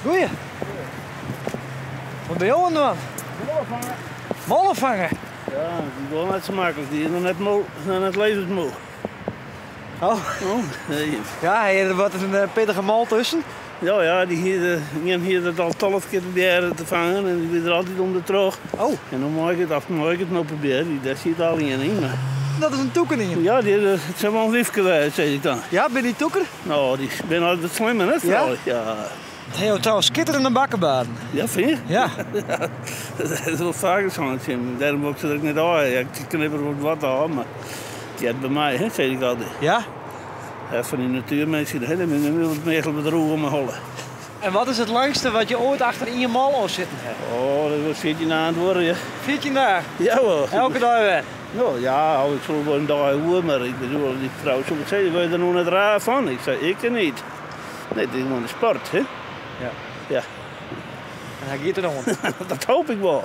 Goeie. Wat ben je aan doen? Mollen vangen. Mollen vangen? Ja, die is wel net zo makkelijk. Die is nog net levensmoe. Oh. Oh, nee. Ja, er wordt een pittige mal tussen. Ja, die hier het al 12 keer proberen te vangen en die weer er altijd om de terug. Oh. En dan mag ik het nog proberen, daar zit al in. Maar... Dat is een toekening. Ja, het zijn wel een liefje, zeg ik dan. Ja, ben je toeker? Nou, die ben altijd slim, hè? Ja? Ja. Hij heeft trouwens skitterende bakkenbaden. Ja, vind je? Ja. Dat is wel vaker zo'n Jim. Daarom ook ze er niet aan. Ja, ik knipper wat aan, maar die had bij mij, hè, zeg ik altijd. Ja? Ja, van die natuurmensen, hè, die willen het meestal met de roer om me hollen. En wat is het langste wat je ooit achter in je mal al zitten hebt? Oh, dat was 14 aan het worden, ja. 14 dagen? Ja hoor. Elke dag weer? Nou ja, ik zal wel een dag hoor, maar ik bedoel, die vrouw zou ik zeggen, wil je er nog net raar van? Ik zei, ik er niet. Nee, dit is gewoon een sport, hè? Ja. Ja. En hij gaat er nog. Dat hoop ik wel.